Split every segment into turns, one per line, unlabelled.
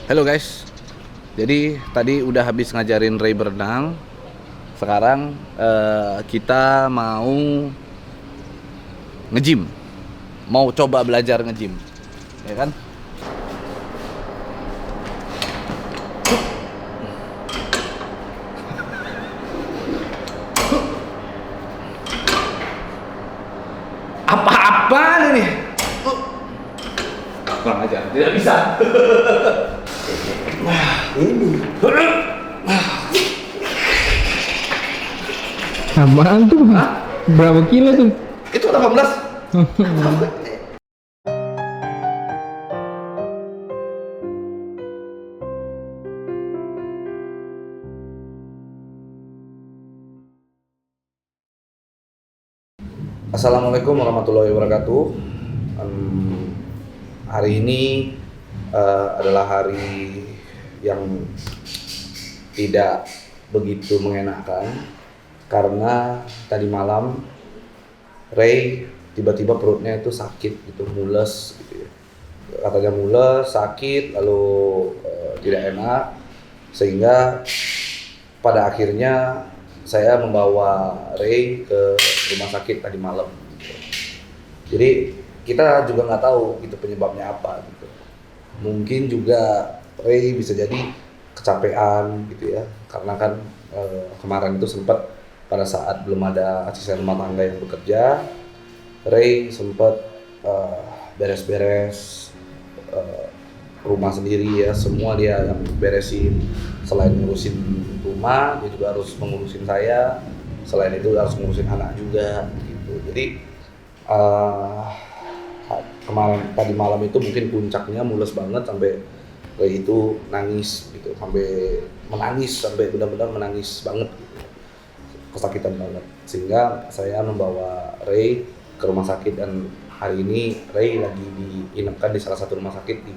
Halo guys, jadi tadi udah habis ngajarin Ray berenang. Sekarang kita mau nge-gym, mau coba belajar nge-gym, ya kan? Apa-apaan ini? Kurang ajar, tidak bisa.
Ini
Apaan tuh?
Hah?
Berapa kilo tuh?
Itu 18. Assalamualaikum warahmatullahi wabarakatuh. Hari ini adalah hari yang tidak begitu mengenakan karena tadi malam Ray tiba-tiba perutnya itu sakit gitu, mules gitu ya. Katanya mules, sakit, lalu tidak enak, sehingga pada akhirnya saya membawa Ray ke rumah sakit tadi malam. Jadi kita juga nggak tahu gitu penyebabnya apa gitu. Mungkin juga Ray bisa jadi kecapean gitu ya, karena kan kemarin itu sempat pada saat belum ada asisten rumah tangga yang bekerja, Ray sempat beres-beres rumah sendiri ya, semua dia yang beresin. Selain ngurusin rumah, dia juga harus mengurusin saya. Selain itu harus ngurusin anak juga gitu. Jadi kemarin tadi malam itu mungkin puncaknya mules banget sampai Ray itu nangis gitu, sampai menangis, sampai benar-benar menangis banget gitu. Kesakitan banget, sehingga saya membawa Ray ke rumah sakit, dan hari ini Ray lagi diinapkan di salah satu rumah sakit di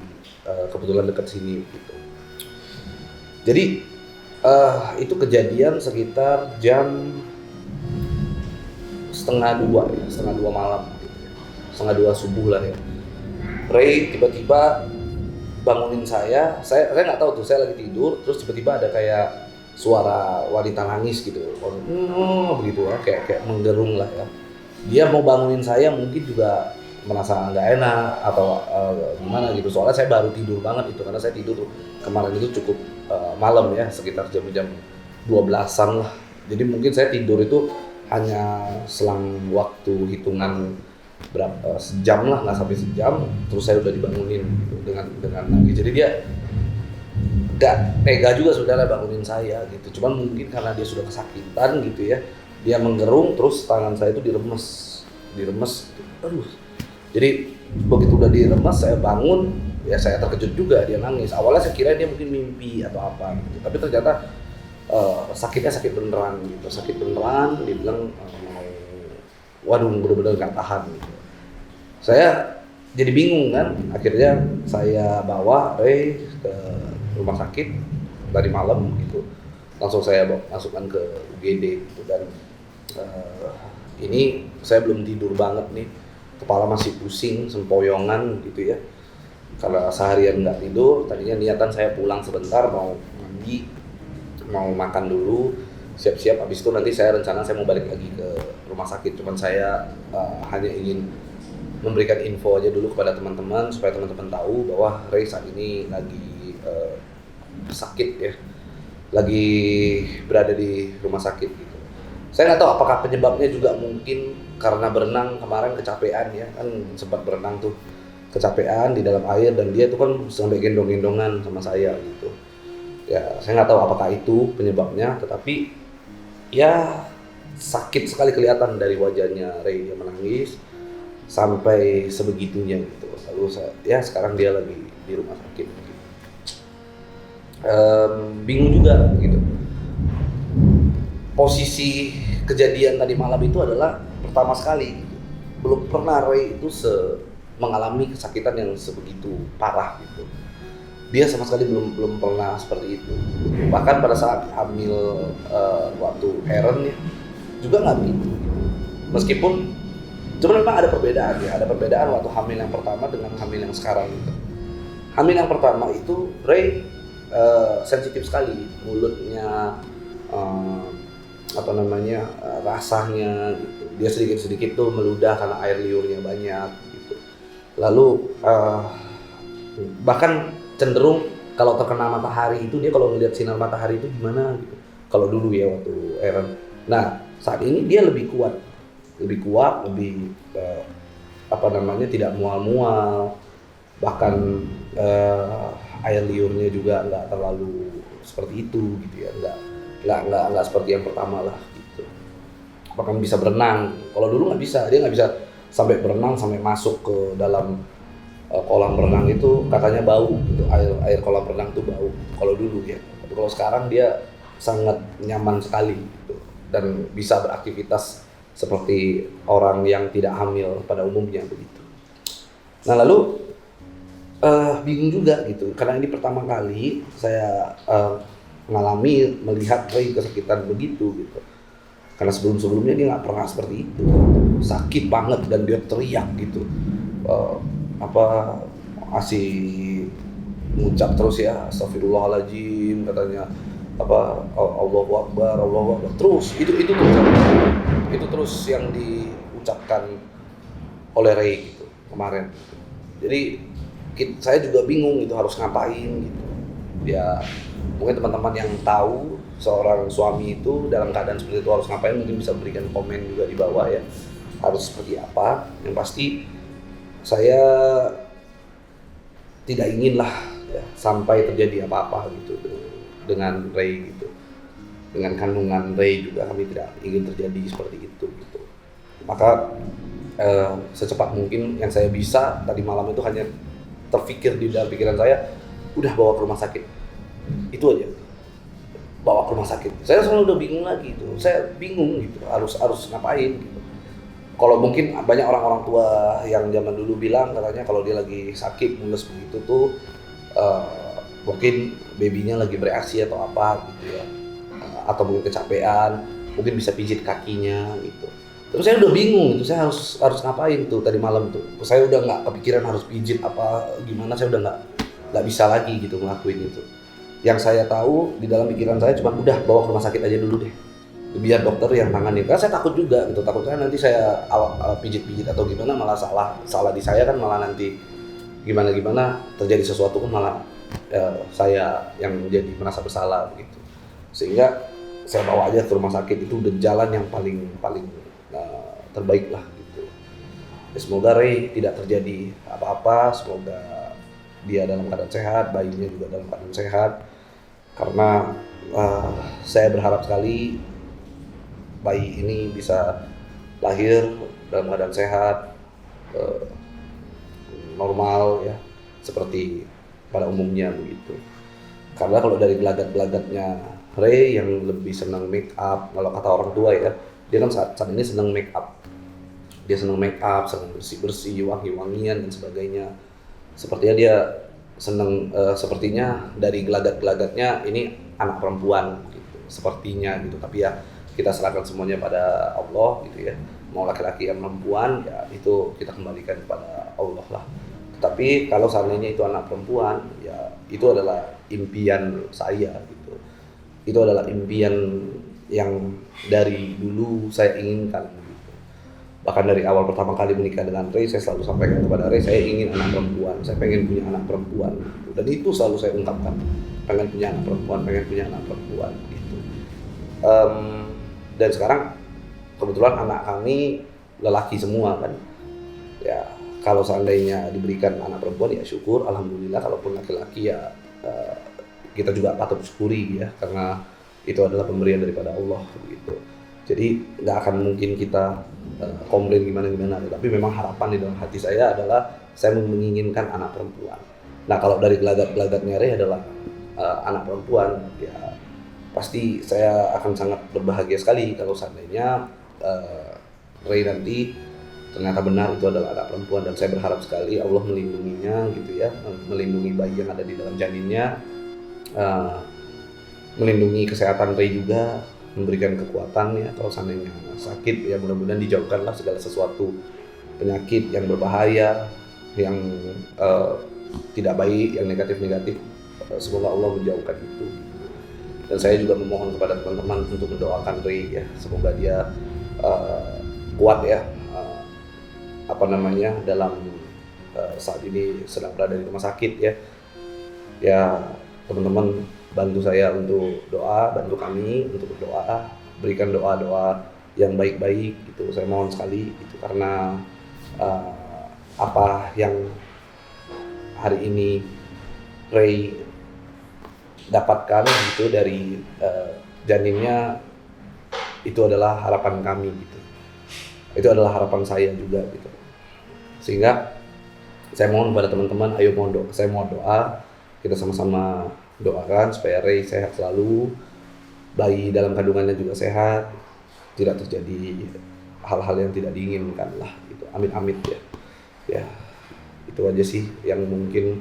kebetulan dekat sini gitu. Jadi itu kejadian sekitar jam setengah dua malam gitu ya. Setengah dua subuh lah ya. Ray tiba-tiba bangunin saya nggak tahu tuh, saya lagi tidur terus tiba-tiba ada kayak suara wanita nangis gitu, begitu ya, kayak menggerung lah ya. Dia mau bangunin saya, mungkin juga merasa nggak enak atau gimana gitu, soalnya saya baru tidur banget itu, karena saya tidur kemarin itu cukup malam ya, sekitar jam 12-an lah. Jadi mungkin saya tidur itu hanya selang waktu hitungan berapa sejam lah, nggak sampai sejam, terus saya udah dibangunin gitu, dengan nangis. Jadi dia nggak tega juga saudara bangunin saya gitu, cuman mungkin karena dia sudah kesakitan gitu ya, dia menggerung terus tangan saya itu diremes gitu. Aduh. Jadi begitu udah diremes saya bangun, ya saya terkejut juga dia nangis. Awalnya saya kira dia mungkin mimpi atau apa gitu, tapi ternyata sakitnya sakit beneran gitu, sakit beneran. Dia bilang waduh bener-bener gak tahan gitu. Saya jadi bingung kan, akhirnya saya bawa Ray ke rumah sakit tadi malam gitu, langsung saya masukkan ke UGD gitu. Dan ini saya belum tidur banget nih, kepala masih pusing, sempoyongan gitu ya, karena seharian nggak tidur. Tadinya niatan saya pulang sebentar, mau mandi, mau makan dulu, siap-siap, habis itu nanti saya rencana saya mau balik lagi ke rumah sakit. Cuman saya hanya ingin memberikan info aja dulu kepada teman-teman supaya teman-teman tahu bahwa Ray saat ini lagi sakit ya, lagi berada di rumah sakit gitu. Saya nggak tahu apakah penyebabnya juga mungkin karena berenang kemarin kecapean ya, kan sempat berenang tuh kecapean di dalam air, dan dia tuh kan sampai gendong-gendongan sama saya gitu. Ya saya nggak tahu apakah itu penyebabnya, tetapi ya sakit sekali kelihatan dari wajahnya Ray, dia menangis sampai sebegitunya gitu. Lalu ya sekarang dia lagi di rumah sakit gitu. Bingung juga gitu. Posisi kejadian tadi malam itu adalah pertama sekali gitu. Belum pernah Ray itu mengalami kesakitan yang sebegitu parah gitu. Dia sama sekali belum pernah seperti itu. Bahkan pada saat hamil waktu Aaron ya juga nggak begitu gitu. Meskipun cuma memang ada perbedaan ya, ada perbedaan waktu hamil yang pertama dengan hamil yang sekarang gitu. hamil yang pertama itu Ray sensitif sekali, mulutnya rasanya gitu. Dia sedikit-sedikit tuh meludah karena air liurnya banyak gitu. Lalu bahkan cenderung kalau terkena matahari itu dia kalau melihat sinar matahari itu gimana gitu. Kalau dulu ya waktu Aaron. Nah, saat ini dia lebih kuat, lebih tidak mual-mual. Bahkan air liurnya juga nggak terlalu seperti itu gitu ya, nggak seperti yang pertama lah gitu. Bahkan bisa berenang. Kalau dulu nggak bisa, dia nggak bisa sampai berenang sampai masuk ke dalam kolam renang itu katanya bau gitu, air kolam renang itu bau kalau dulu ya. Tapi kalau sekarang dia sangat nyaman sekali gitu, dan bisa beraktivitas seperti orang yang tidak hamil pada umumnya begitu. Nah lalu bingung juga gitu, karena ini pertama kali saya mengalami melihat Ray kesakitan begitu gitu. Karena sebelum-sebelumnya dia nggak pernah seperti itu, sakit banget dan dia teriak gitu, masih mengucap terus ya, astagfirullahaladzim katanya, Allahu Akbar terus itu terus yang diucapkan oleh Ray gitu kemarin. Jadi saya juga bingung gitu harus ngapain gitu ya. Mungkin teman-teman yang tahu seorang suami itu dalam keadaan seperti itu harus ngapain mungkin bisa berikan komen juga di bawah ya, harus seperti apa. Yang pasti saya tidak inginlah ya, sampai terjadi apa-apa gitu dengan Ray gitu, dengan kandungan Ray juga kami tidak ingin terjadi seperti itu gitu. Maka secepat mungkin yang saya bisa tadi malam itu hanya terpikir di dalam pikiran saya, udah bawa ke rumah sakit, itu aja, bawa ke rumah sakit. Saya selalu udah bingung lagi gitu, saya bingung gitu harus ngapain gitu. Kalau mungkin banyak orang-orang tua yang zaman dulu bilang katanya kalau dia lagi sakit mules begitu tuh mungkin babynya lagi bereaksi atau apa gitu ya, atau mungkin kecapean, mungkin bisa pijit kakinya gitu. Terus saya udah bingung gitu, saya harus ngapain tuh tadi malam tuh. Saya udah nggak kepikiran harus pijit apa gimana, saya udah nggak bisa lagi gitu ngelakuin itu. Yang saya tahu di dalam pikiran saya cuma udah bawa ke rumah sakit aja dulu deh, biar dokter yang tangani. Karena saya takut juga gitu, takutnya nanti saya pijit atau gimana malah salah di saya kan, malah nanti gimana terjadi sesuatu kan malah saya yang jadi merasa bersalah gitu. Sehingga saya bawa aja ke rumah sakit, itu udah jalan yang paling terbaik lah gitu. Ya, semoga Ray tidak terjadi apa-apa, semoga dia dalam keadaan sehat, bayinya juga dalam keadaan sehat. Karena saya berharap sekali bayi ini bisa lahir dalam keadaan sehat, normal ya, seperti pada umumnya begitu. Karena kalau dari gelagat-gelagatnya Ray yang lebih senang make up, kalau kata orang tua ya, dia kan saat ini senang make up. Dia senang make up, senang bersih-bersih, wangi-wangian dan sebagainya. Sepertinya dia senang, sepertinya dari gelagat-gelagatnya ini anak perempuan gitu, sepertinya gitu. Tapi ya kita serahkan semuanya pada Allah gitu ya. Mau laki-laki yang perempuan ya itu kita kembalikan kepada Allah lah. Tapi kalau seandainya itu anak perempuan ya itu adalah impian saya gitu. Itu adalah impian yang dari dulu saya inginkan gitu. Bahkan dari awal pertama kali menikah dengan Ray, saya selalu sampaikan kepada Ray, saya ingin anak perempuan, saya pengen punya anak perempuan gitu. Dan itu selalu saya ungkapkan, pengen punya anak perempuan gitu. Dan sekarang kebetulan anak kami lelaki semua kan ya. Kalau seandainya diberikan anak perempuan ya syukur, alhamdulillah. Kalaupun laki-laki ya kita juga patut syukuri ya, karena itu adalah pemberian daripada Allah begitu. Jadi nggak akan mungkin kita komplain gimana, tapi memang harapan di dalam hati saya adalah saya menginginkan anak perempuan. Nah kalau dari gelagat-gelagatnya Ray adalah anak perempuan ya, pasti saya akan sangat berbahagia sekali kalau seandainya Ray nanti ternyata benar itu adalah anak perempuan. Dan saya berharap sekali Allah melindunginya gitu ya, melindungi bayi yang ada di dalam janinnya, melindungi kesehatan Ray juga, memberikan kekuatan ya kalau seandainya sakit ya, mudah-mudahan dijauhkanlah segala sesuatu penyakit yang berbahaya yang tidak baik, yang negatif-negatif. Semoga Allah menjauhkan itu. Dan saya juga memohon kepada teman-teman untuk mendoakan Ray ya, semoga dia kuat ya, dalam saat ini sedang berada di rumah sakit ya. Ya teman-teman bantu saya untuk doa, bantu kami untuk berdoa, berikan doa-doa yang baik-baik gitu. Saya mohon sekali itu karena apa yang hari ini Ray dapatkan gitu dari janinnya, itu adalah harapan kami gitu. Itu adalah harapan saya juga gitu. Sehingga saya mohon kepada teman-teman, ayo saya mau doa, kita sama-sama doakan supaya Ray sehat selalu, bayi dalam kandungannya juga sehat, tidak terjadi hal-hal yang tidak diinginkan lah gitu. Amin ya. Ya, itu aja sih yang mungkin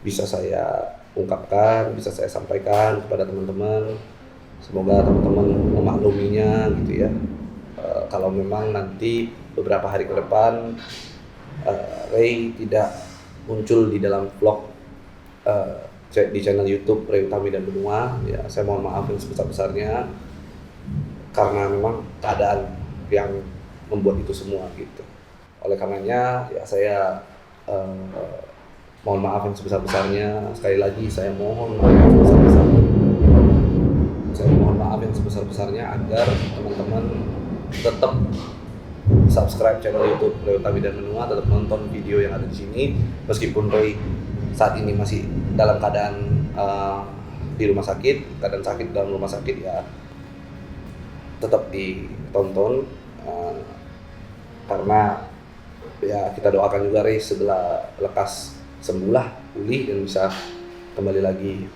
bisa saya ungkapkan, bisa saya sampaikan kepada teman-teman. Semoga teman-teman memakluminya gitu ya. Kalau memang nanti beberapa hari ke depan Ray tidak muncul di dalam vlog di channel YouTube Ray Utami dan Benua, ya saya mohon maaf yang sebesar-besarnya karena memang keadaan yang membuat itu semua gitu. Oleh karenanya ya saya mohon maaf yang sebesar-besarnya. Sekali lagi saya mohon maaf yang sebesar-besarnya. Saya mohon maaf yang sebesar-besarnya agar teman-teman tetap subscribe channel YouTube Ray Utami dan Benua, tetap nonton video yang ada di sini meskipun Ray saat ini masih dalam keadaan di rumah sakit, keadaan sakit dalam rumah sakit ya tetap ditonton karena ya kita doakan juga Ray segera lekas sembuhlah, pulih dan bisa kembali lagi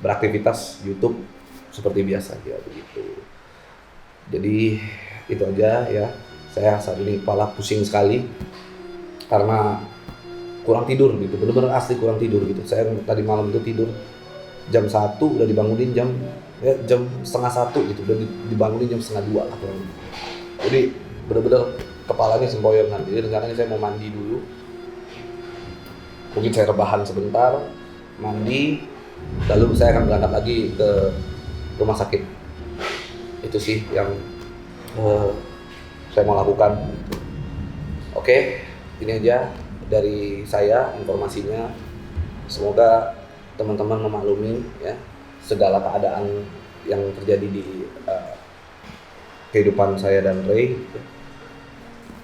beraktivitas YouTube seperti biasa ya begitu. Jadi itu aja ya. Saya saat ini kepala pusing sekali karena kurang tidur gitu, bener-bener asli kurang tidur gitu. Saya tadi malam itu tidur jam 1 udah dibangunin jam 1:30 gitu, udah dibangunin jam 1:30 lah kurang. Jadi bener-bener kepalanya sempoyongan. Jadi rencananya saya mau mandi dulu, mungkin saya rebahan sebentar, mandi, lalu saya akan berangkat lagi ke rumah sakit. Itu sih yang saya mau lakukan. Oke, ini aja dari saya informasinya. Semoga teman-teman memaklumi ya segala keadaan yang terjadi di kehidupan saya dan Ray.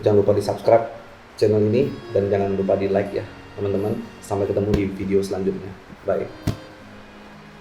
Jangan lupa di subscribe channel ini dan jangan lupa di like ya teman-teman. Sampai ketemu di video selanjutnya. Bye.